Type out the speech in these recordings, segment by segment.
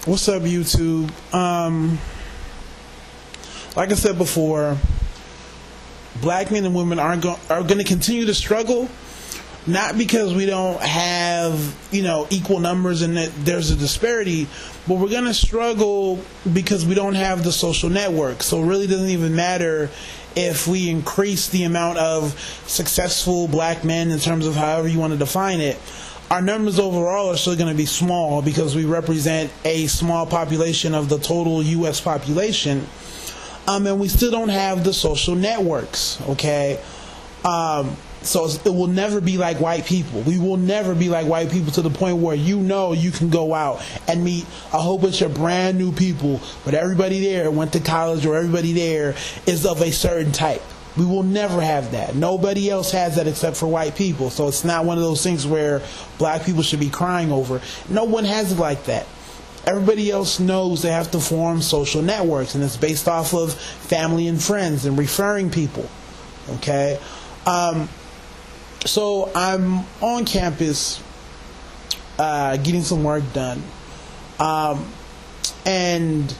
What's up, YouTube? Like I said before, black men and women are going to continue to struggle, not because we don't have, equal numbers and that there's a disparity, but we're going to struggle because we don't have the social network. So it really doesn't even matter if we increase the amount of successful black men in terms of however you want to define it. Our numbers overall are still going to be small because we represent a small population of the total U.S. population, and we still don't have the social networks, okay? So it will never be like white people. We will never be like white people to the point where you can go out and meet a whole bunch of brand new people, but everybody there went to college or everybody there is of a certain type. We will never have that. Nobody else has that except for white people. So it's not one of those things where black people should be crying over. No one has it like that. Everybody else knows they have to form social networks, and it's based off of family and friends and referring people. Okay? So I'm on campus getting some work done. And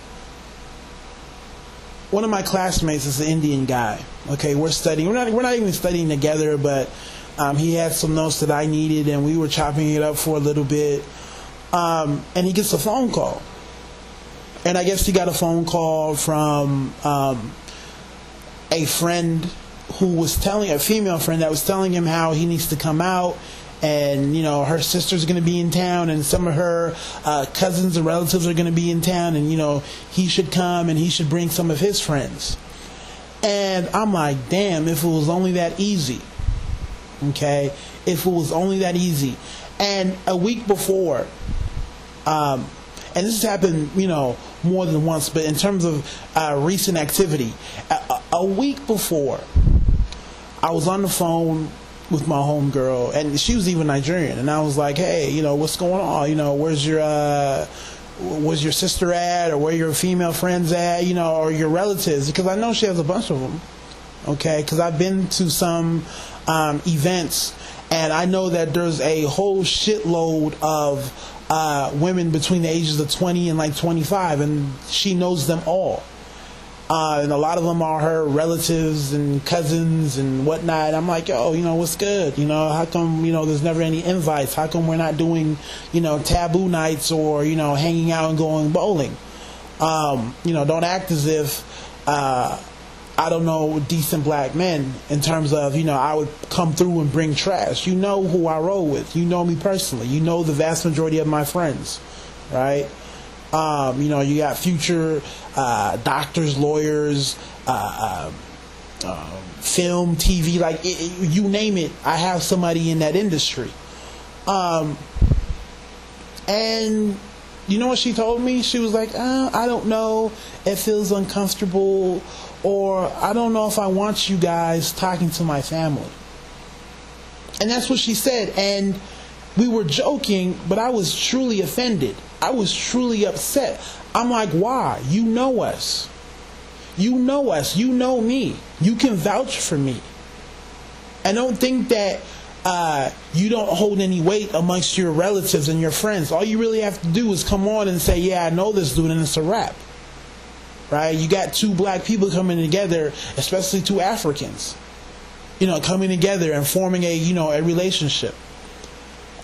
one of my classmates is an Indian guy. Okay, we're studying. We're not even studying together, but he had some notes that I needed, and we were chopping it up for a little bit. And he gets a phone call, and I guess he got a phone call from a friend who was telling, a female friend that was telling him how he needs to come out, and her sister's going to be in town, and some of her cousins and relatives are going to be in town, and he should come and he should bring some of his friends. And I'm like, damn, if it was only that easy. Okay, if it was only that easy. And a week before, and this has happened more than once, but in terms of recent activity, a week before, I was on the phone with my homegirl, and she was even Nigerian, and I was like, hey, what's going on? Where's your sister at, or where your female friends at, or your relatives? Because I know she has a bunch of them, okay? Because I've been to some events, and I know that there's a whole shitload of women between the ages of 20 and like 25, and she knows them all. And a lot of them are her relatives and cousins and whatnot. I'm like, yo, what's good? How come, there's never any invites? How come we're not doing, taboo nights or, hanging out and going bowling? Don't act as if, I don't know, decent black men in terms of, I would come through and bring trash. You know who I roll with. You know me personally. You know the vast majority of my friends, right? You got future doctors, lawyers, film, TV, like you name it. I have somebody in that industry. And you know what she told me? She was like, I don't know. It feels uncomfortable, or I don't know if I want you guys talking to my family. And that's what she said. And we were joking, but I was truly offended. I was truly upset. I'm like, why? You know us. You know us. You know me. You can vouch for me. And don't think that you don't hold any weight amongst your relatives and your friends. All you really have to do is come on and say, yeah, I know this dude, and it's a wrap. Right? You got two black people coming together, especially two Africans, coming together and forming a relationship.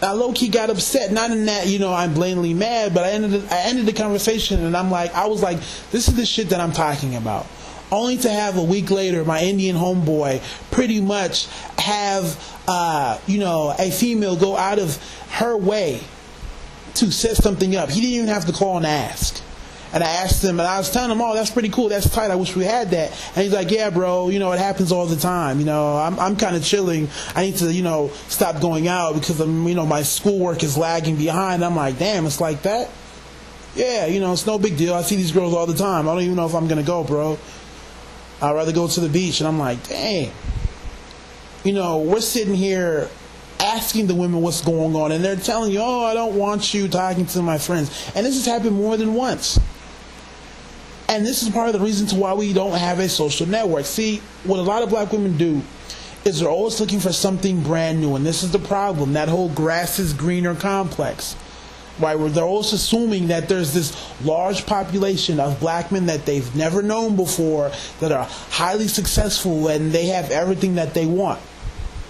I low-key got upset, not in that, I'm blatantly mad, but I ended the conversation, and I was like, this is the shit that I'm talking about. Only to have a week later, my Indian homeboy pretty much have, a female go out of her way to set something up. He didn't even have to call and ask. And I asked him, and I was telling him, oh, that's pretty cool, that's tight, I wish we had that. And he's like, yeah, bro, it happens all the time. I'm kind of chilling. I need to, stop going out because, my schoolwork is lagging behind. I'm like, damn, it's like that? Yeah, it's no big deal. I see these girls all the time. I don't even know if I'm going to go, bro. I'd rather go to the beach. And I'm like, dang. We're sitting here asking the women what's going on, and they're telling you, oh, I don't want you talking to my friends. And this has happened more than once. And this is part of the reason to why we don't have a social network. See, what a lot of black women do is they're always looking for something brand new. And this is the problem, that whole grass is greener complex. right? Where they're also assuming that there's this large population of black men that they've never known before that are highly successful and they have everything that they want,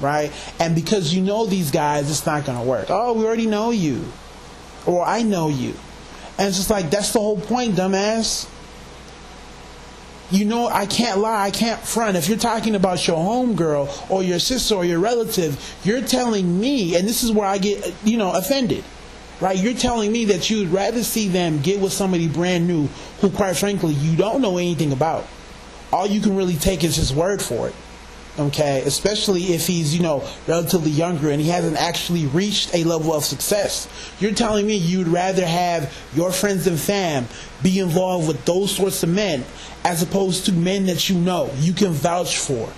right? And because you know these guys, it's not going to work. Oh, we already know you, or I know you. And it's just like, that's the whole point, dumbass. You know, I can't lie, I can't front. If you're talking about your homegirl or your sister or your relative, you're telling me, and this is where I get, offended, right? You're telling me that you'd rather see them get with somebody brand new who, quite frankly, you don't know anything about. All you can really take is his word for it, okay? Especially if he's, relatively younger and he hasn't actually reached a level of success. You're telling me you'd rather have your friends and fam be involved with those sorts of men as opposed to men that you can vouch for.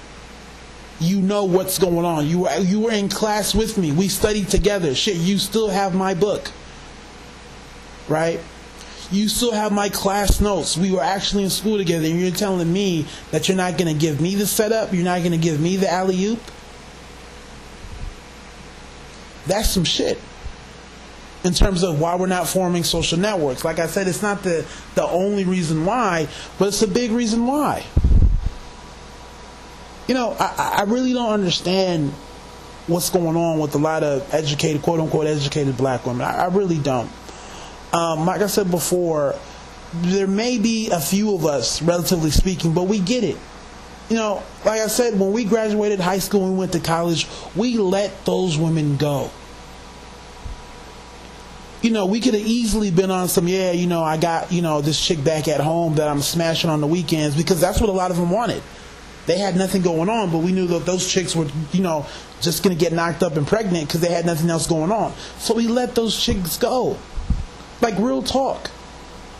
You know what's going on. You were in class with me. We studied together. Shit, you still have my book, right? You still have my class notes. We were actually in school together, and you're telling me that you're not going to give me the setup? You're not going to give me the alley-oop? That's some shit. In terms of why we're not forming social networks. Like I said, it's not the only reason why, but it's a big reason why. I really don't understand what's going on with a lot of educated, quote-unquote, educated black women. I really don't. Like I said before, there may be a few of us, relatively speaking, but we get it. Like I said, when we graduated high school and we went to college, we let those women go. We could have easily been on some, I got, this chick back at home that I'm smashing on the weekends, because that's what a lot of them wanted. They had nothing going on, but we knew that those chicks were, just going to get knocked up and pregnant because they had nothing else going on. So we let those chicks go. Like, real talk.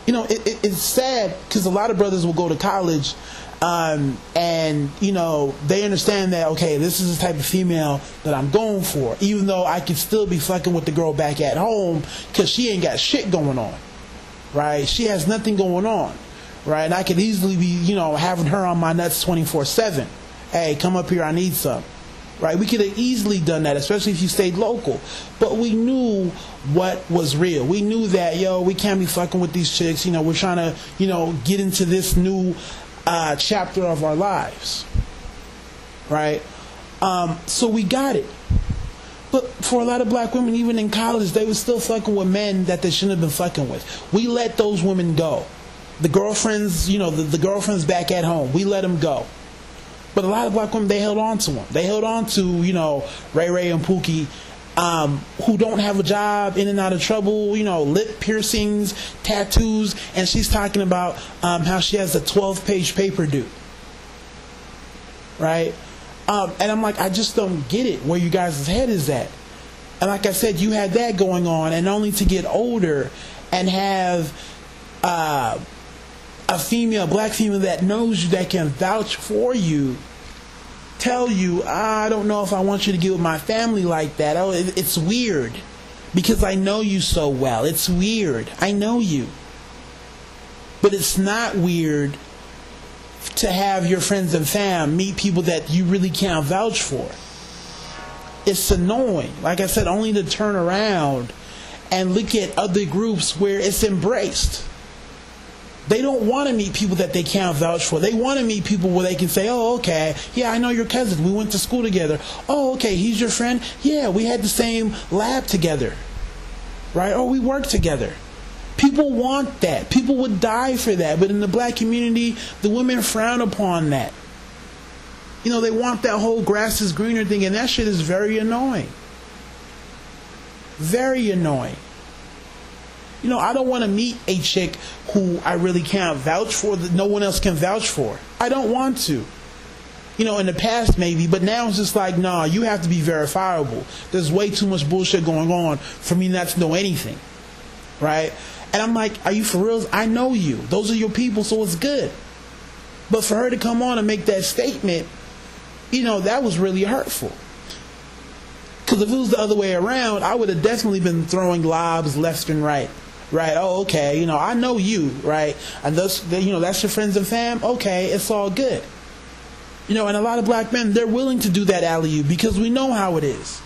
It's sad because a lot of brothers will go to college and, they understand that, okay, this is the type of female that I'm going for, even though I could still be fucking with the girl back at home because she ain't got shit going on, right? She has nothing going on, right? And I could easily be, having her on my nuts 24/7. Hey, come up here, I need some. Right? We could have easily done that, especially if you stayed local. But we knew what was real. We knew that, we can't be fucking with these chicks. We're trying to, get into this new chapter of our lives. Right? So we got it. But for a lot of black women, even in college, they were still fucking with men that they shouldn't have been fucking with. We let those women go. The girlfriends, the girlfriends back at home, we let them go. But a lot of black women, they held on to them. They held on to, Ray Ray and Pookie, who don't have a job, in and out of trouble, lip piercings, tattoos, and she's talking about how she has a 12-page paper due. Right? And I'm like, I just don't get it, where you guys' head is at. And like I said, you had that going on, and only to get older and have a black female that knows you, that can vouch for you, tell you, I don't know if I want you to get with my family like that. Oh, it's weird because I know you so well. It's weird. I know you. But it's not weird to have your friends and fam meet people that you really can't vouch for. It's annoying. Like I said, only to turn around and look at other groups where it's embraced. They don't want to meet people that they can't vouch for. They want to meet people where they can say, oh, okay, yeah, I know your cousin. We went to school together. Oh, okay, he's your friend? Yeah, we had the same lab together. Right? Oh, we worked together. People want that. People would die for that. But in the black community, the women frown upon that. They want that whole grass is greener thing, and that shit is very annoying. Very annoying. I don't want to meet a chick who I really can't vouch for, that no one else can vouch for. I don't want to. In the past maybe, but now it's just like, nah, you have to be verifiable. There's way too much bullshit going on for me not to know anything. Right? And I'm like, are you for real? I know you. Those are your people, so it's good. But for her to come on and make that statement, that was really hurtful. Because if it was the other way around, I would have definitely been throwing lobs left and right. Right? Oh, okay. I know you, right? And that's your friends and fam. Okay, it's all good. And a lot of black men, they're willing to do that alley-oop because we know how it is.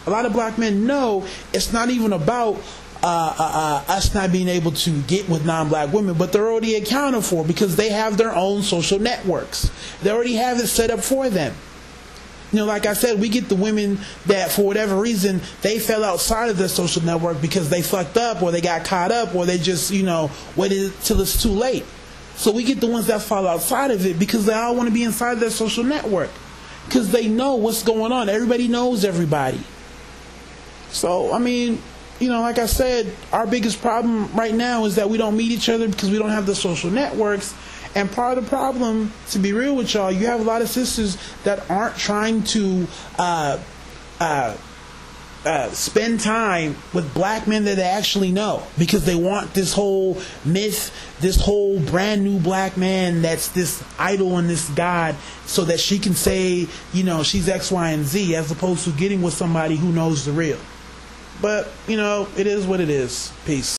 A lot of black men know it's not even about us not being able to get with non-black women, but they're already accounted for because they have their own social networks. They already have it set up for them. You know, like I said, we get the women that for whatever reason they fell outside of their social network because they fucked up or they got caught up or they just, you know, waited till it's too late. So we get the ones that fall outside of it because they all want to be inside their social network because they know what's going on. Everybody knows everybody. So, I mean, you know, like I said, our biggest problem right now is that we don't meet each other because we don't have the social networks. And part of the problem, to be real with y'all, you have a lot of sisters that aren't trying to spend time with black men that they actually know because they want this whole myth, this whole brand new black man that's this idol and this god so that she can say, you know, she's X, Y, and Z as opposed to getting with somebody who knows the real. But, you know, it is what it is. Peace.